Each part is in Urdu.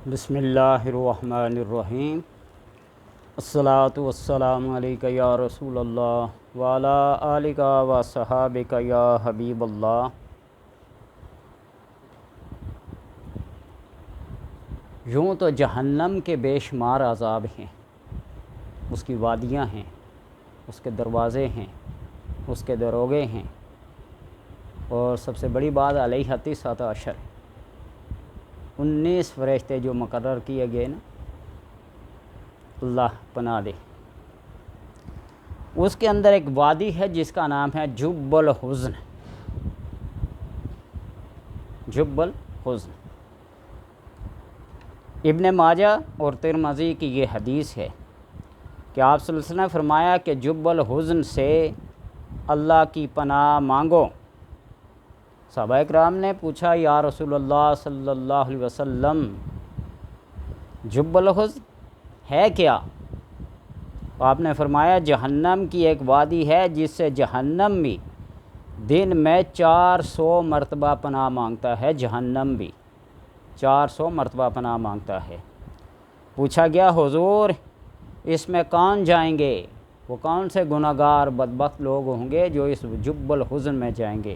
بسم اللہ الرحمن الرحیم۔ الصلاۃ والسلام علیک یا رسول اللہ وعلی آلک و صحابک یا حبیب اللہ۔ یوں تو جہنم کے بے شمار عذاب ہیں، اس کی وادیاں ہیں، اس کے دروازے ہیں، اس کے دروگے ہیں، اور سب سے بڑی بات علیہ 19 فرشتے جو مقرر کیے گئے نا، اللہ پناہ دے۔ اس کے اندر ایک وادی ہے جس کا نام ہے جب الحزن۔ جب الحزن ابن ماجہ اور ترمذی کی یہ حدیث ہے کہ آپ صلی اللہ علیہ وسلم نے فرمایا کہ جب الحزن سے اللہ کی پناہ مانگو۔ صحابہ اکرام نے پوچھا یا رسول اللہ صلی اللہ علیہ وسلم، جب الحزن ہے کیا؟ آپ نے فرمایا جہنم کی ایک وادی ہے جس سے جہنم بھی دن میں 400 مرتبہ پناہ مانگتا ہے۔ جہنم بھی 400 مرتبہ پناہ مانگتا ہے۔ پوچھا گیا حضور اس میں کون جائیں گے؟ وہ کون سے گناہگار بدبخت لوگ ہوں گے جو اس جب الحزن میں جائیں گے؟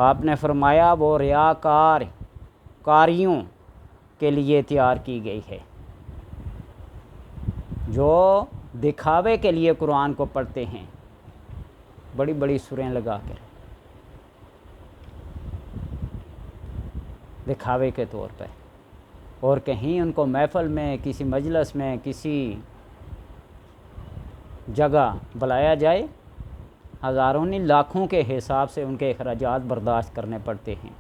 آپ نے فرمایا وہ کاریوں کے لیے تیار کی گئی ہے، جو دکھاوے کے لیے قرآن کو پڑھتے ہیں، بڑی بڑی سوریں لگا کر دکھاوے کے طور پر، اور کہیں ان کو محفل میں، کسی مجلس میں، کسی جگہ بلایا جائے، ہزاروں نہیں لاکھوں کے حساب سے ان کے اخراجات برداشت کرنے پڑتے ہیں۔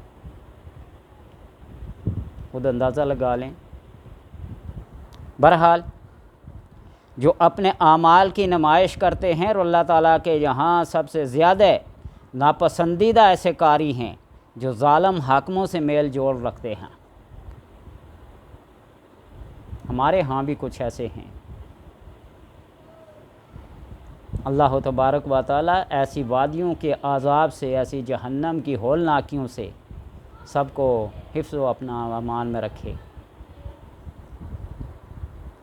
خود اندازہ لگا لیں۔ بہرحال جو اپنے اعمال کی نمائش کرتے ہیں اور اللہ تعالیٰ کے یہاں سب سے زیادہ ناپسندیدہ ایسے کاری ہیں جو ظالم حاکموں سے میل جول رکھتے ہیں۔ ہمارے ہاں بھی کچھ ایسے ہیں۔ اللہ تبارک و تعالیٰ ایسی وادیوں کے عذاب سے، ایسی جہنم کی ہولناکیوں سے سب کو حفظ و اپنا امان میں رکھے۔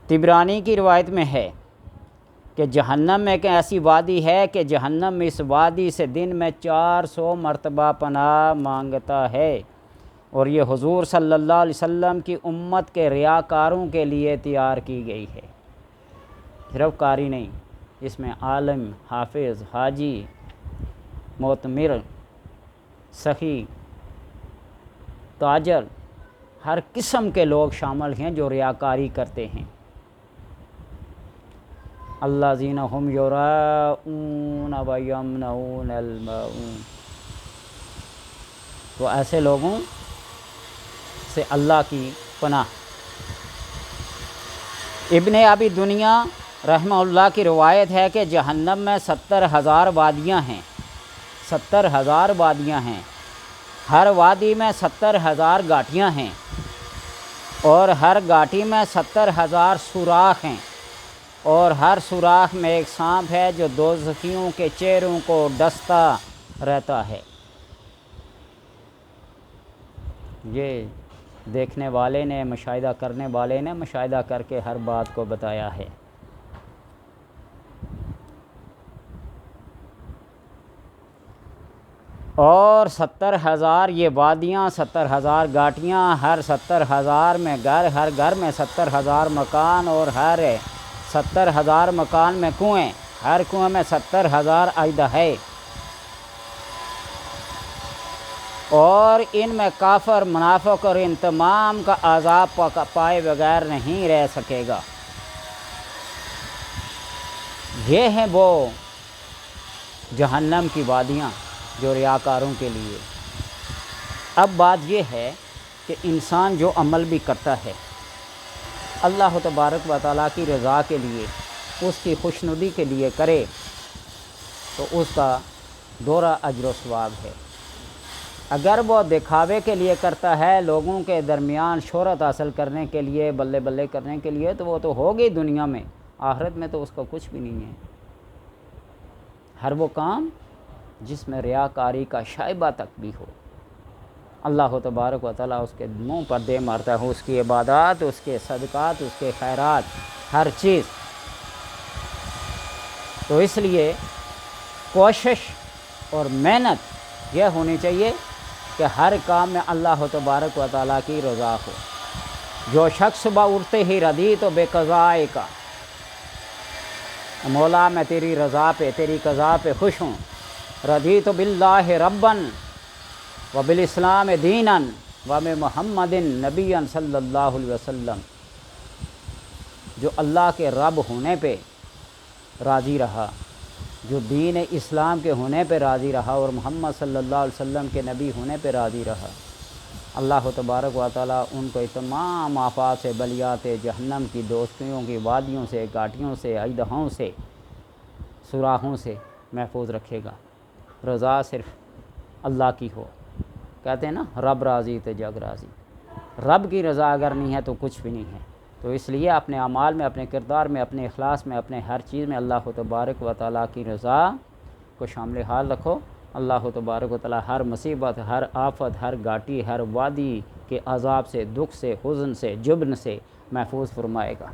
طبرانی کی روایت میں ہے کہ جہنم میں ایک ایسی وادی ہے کہ جہنم اس وادی سے دن میں 400 مرتبہ پناہ مانگتا ہے، اور یہ حضور صلی اللہ علیہ وسلم کی امت کے ریاکاروں کے لیے تیار کی گئی ہے۔ صرف کاری نہیں، اس میں عالم، حافظ، حاجی، معتمر، سخی، تاجر، ہر قسم کے لوگ شامل ہیں جو ریاکاری کرتے ہیں۔ الذین هم یراؤون ویمنعون الماعون۔ تو ایسے لوگوں سے اللہ کی پناہ۔ ابن ابی دنیا رحمہ اللہ کی روایت ہے کہ جہنم میں 70,000 وادیاں ہیں۔ 70,000 وادیاں ہیں، ہر وادی میں 70,000 گھاٹیاں ہیں، اور ہر گھاٹی میں 70,000 سوراخ ہیں، اور ہر سوراخ میں ایک سانپ ہے جو دوزخیوں کے چہروں کو ڈستا رہتا ہے۔ یہ دیکھنے والے نے، مشاہدہ کرنے والے نے مشاہدہ کر کے ہر بات کو بتایا ہے۔ اور 70,000 یہ وادیاں، 70,000 گھاٹیاں، ہر 70,000 میں گھر، ہر گھر میں 70,000 مکان، اور ہر 70,000 مکان میں کنویں، ہر کنویں میں 70,000 اژدہا ہے، اور ان میں کافر، منافق اور ان تمام کا عذاب پائے بغیر نہیں رہ سکے گا۔ یہ ہیں وہ جہنم کی وادیاں جو ریاکاروں کے لیے۔ اب بات یہ ہے کہ انسان جو عمل بھی کرتا ہے اللہ تبارک و تعالیٰ کی رضا کے لیے، اس کی خوشنودی کے لیے کرے تو اس کا دوہرا اجر و ثواب ہے۔ اگر وہ دکھاوے کے لیے کرتا ہے، لوگوں کے درمیان شہرت حاصل کرنے کے لیے، بلے بلے کرنے کے لیے، تو وہ تو ہوگی دنیا میں، آخرت میں تو اس کا کچھ بھی نہیں ہے۔ ہر وہ کام جس میں ریاکاری کا شائبہ تک بھی ہو، اللہ تبارک و تعالیٰ اس کے منہ پر دے مارتا ہے، اس کی عبادات، اس کے صدقات، اس کے خیرات، ہر چیز۔ تو اس لیے کوشش اور محنت یہ ہونی چاہیے کہ ہر کام میں اللہ تبارک و تعالیٰ کی رضا ہو۔ جو شخص صبح اٹھتے ہی ردیت بے قضائے کا، مولا میں تیری رضا پہ، تیری قضا پہ خوش ہوں، رضیت باللہ ربًا وبالاسلام دینا وبمحمد نبی صلی اللہ علیہ وسلم، جو اللہ کے رب ہونے پہ راضی رہا، جو دین اسلام کے ہونے پہ راضی رہا، اور محمد صلی اللہ علیہ وسلم کے نبی ہونے پہ راضی رہا، اللہ تبارک و تعالیٰ ان کو تمام آفات سے، بلیات جہنم کی دوستیوں کی وادیوں سے، گھاٹیوں سے، اژدہوں سے، سوراخوں سے محفوظ رکھے گا۔ رضا صرف اللہ کی ہو، کہتے ہیں نا رب راضی تو جگ راضی، رب کی رضا اگر نہیں ہے تو کچھ بھی نہیں ہے۔ تو اس لیے اپنے اعمال میں، اپنے کردار میں، اپنے اخلاص میں، اپنے ہر چیز میں اللہ تبارک و تعالیٰ کی رضا کو شامل حال رکھو۔ اللہ تبارک و تعالیٰ ہر مصیبت، ہر آفت، ہر گھاٹی، ہر وادی کے عذاب سے، دکھ سے، حزن سے، جبن سے محفوظ فرمائے گا۔